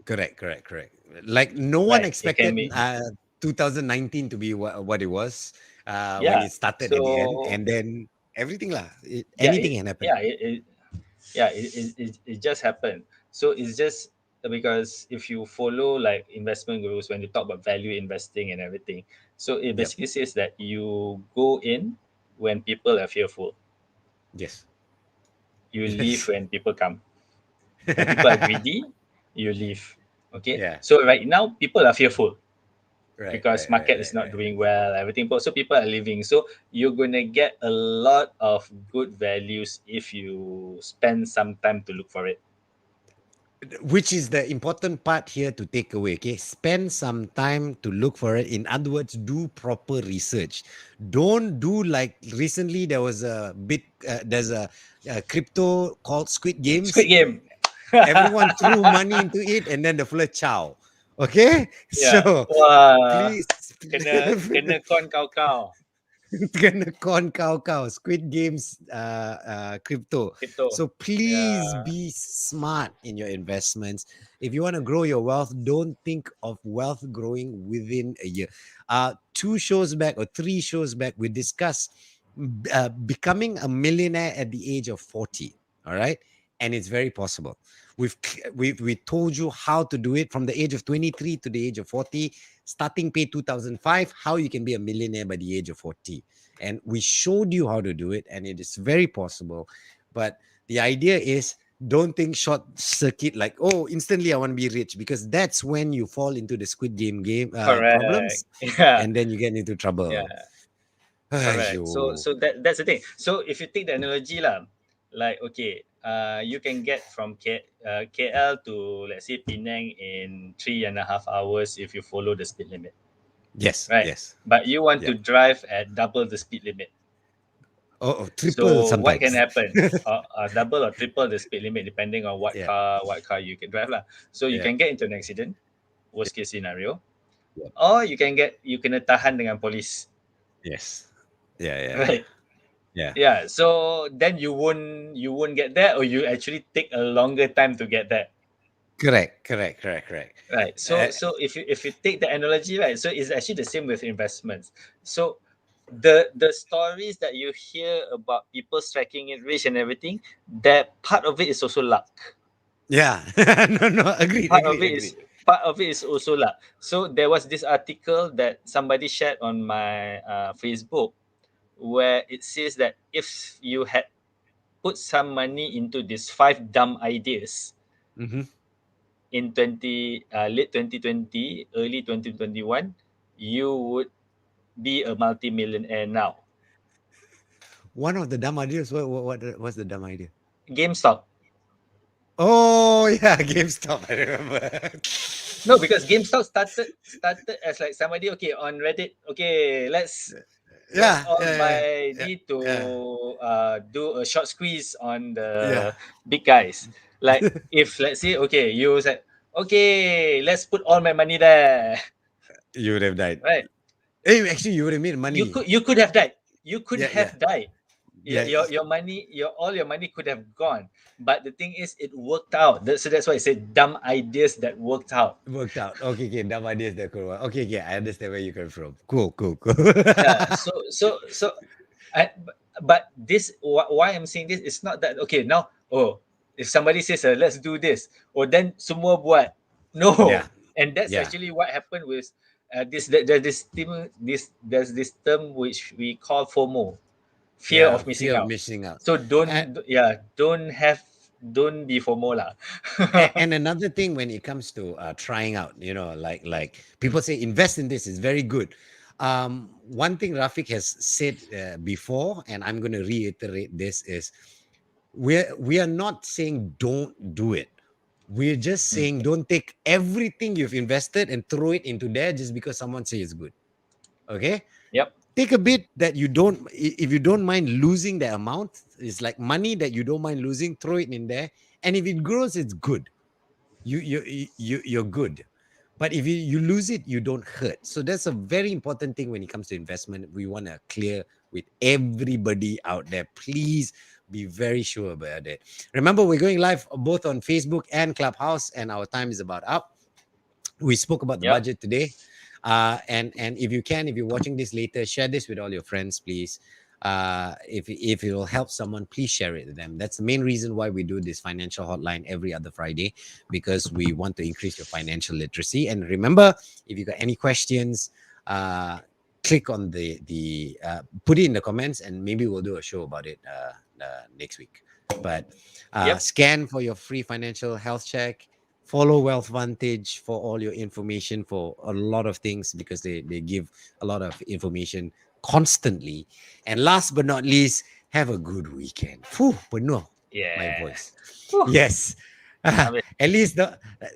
Correct. Correct. Correct. Like no one Right? It can expected be. 2019 to be what it was when Yeah. it started at the end, So and then everything lah. yeah, Anything can happen. it just happened. So it's just because if you follow like investment gurus when they talk about value investing and everything, so it Yep. basically says that you go in when people are fearful, Yes. you leave Yes. when people come. When people are greedy, you leave. Okay, Yeah. so right now people are fearful Right. because Right. Right. market is Right. not Right. doing well, everything, so people are leaving. So you're gonna get a lot of good values if you spend some time to look for it. Which is the important part here to take away. Okay, spend some time to look for it. In other words, do proper research. Don't do like recently there was a bit. There's a crypto called Squid Squid Games. Game. Everyone threw money into it, and then the full chow. Okay, Yeah. so Wah, please. kena con kau Kena con cow Squid Games crypto. crypto. So please Yeah. be smart in your investments. If you want to grow your wealth, don't think of wealth growing within a year. 2 shows back or 3 shows back, we discussed becoming a millionaire at the age of 40. All right. And it's very possible. We told you how to do it from the age of 23 to the age of 40. Starting pay 2005, how you can be a millionaire by the age of 40. And we showed you how to do it, and it is very possible. But the idea is, don't think short circuit like, oh, instantly I want to be rich, because that's when you fall into the Squid Game Correct. problems, Yeah. and then you get into trouble. Yeah. Correct. So Aiyo. that's the thing. So if you take the analogy lah, like okay, you can get from KL to let's say Penang in 3.5 hours if you follow the speed limit, Yes, right? yes. But you want to Yep. drive at double the speed limit. Oh, triple So what can sometimes. happen? Double or triple the speed limit depending on Yeah, what car you can drive lah. So you yeah, can get into an accident, worst case scenario, yeah. or you kena tahan dengan polis, Yes. Yeah, yeah, yeah. right? Yeah. Yeah. So then you won't get there, or you actually take a longer time to get there. Correct, correct, correct, correct. Right. Uh, So if you take the analogy, right, so it's actually the same with investments. So the stories that you hear about people striking it rich and everything, that part of it is also luck. yeah. No, no, agreed, part of agreed, it is agreed. part of it is also luck. So there was this article that somebody shared on my Facebook, where it says that if you had put some money into these five dumb ideas Hmm. in late 2020, early 2021, you would be a multi-millionaire now. One of the dumb ideas. What's the dumb idea? GameStop. Oh yeah, GameStop. I remember. No, because GameStop started as like somebody, okay, on Reddit, okay, let's Yeah, all yeah, yeah, buy yeah, need to yeah, do a short squeeze on yeah. the big guys. Like if let's say okay, you said okay, let's put all my money there, You would have died. right? Hey, actually, you would have made money. You could have died. You could Yeah, yeah, have died. yeah. Your money, your all your money could have gone. But the thing is, it worked out. So that's why I said dumb ideas that worked out. Worked out. Okay, okay. Dumb ideas that cool one. Okay, okay. I understand where you come from. Cool, cool, cool. Yeah. So but this why I'm saying this is not that okay now. Oh, if somebody says let's do this, or then semua buat. Yeah, No, and that's yeah, actually what happened with there's this term which we call FOMO, fear yeah. of missing Fear of out. missing out. So Uh, don't be FOMO lah. and another thing when it comes to trying out, like people say invest in this is very good. One thing Rafiq has said before, and I'm going to reiterate this, is we are not saying don't do it. We're just Mm. saying don't take everything you've invested and throw it into there just because someone says it's good. Okay, Yep. take a bit that you don't, if you don't mind losing the amount, it's like money that you don't mind losing, throw it in there, and if it grows, it's good. You're good. But if you lose it, you don't hurt. So that's a very important thing when it comes to investment. We want to clear with everybody out there. Please be very sure about it. Remember, we're going live both on Facebook and Clubhouse, and our time is about up. We spoke about the Yep. budget today. And if you can, if you're watching this later, share this with all your friends, please. If it will help someone, please share it with them. That's the main reason why we do this financial hotline every other Friday, because we want to increase your financial literacy. And remember, if you got any questions, click on the put it in the comments, and maybe we'll do a show about it next week. But Yep. scan for your free financial health check. Follow Wealth Vantage for all your information for a lot of things, because they give a lot of information constantly. And last but not least, have a good weekend. Whew, penuh my Yeah. voice. Whew. Yes. I mean, At least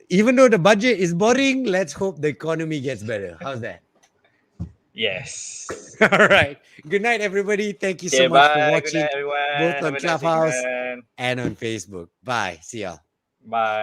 even though the budget is boring, let's hope the economy gets better. How's that? yes. All right. Good night, everybody. Thank you so Okay, much for bye. Good watching, night, both everyone. Have on a nice Clubhouse weekend. and on Facebook. Bye. See y'all. Bye.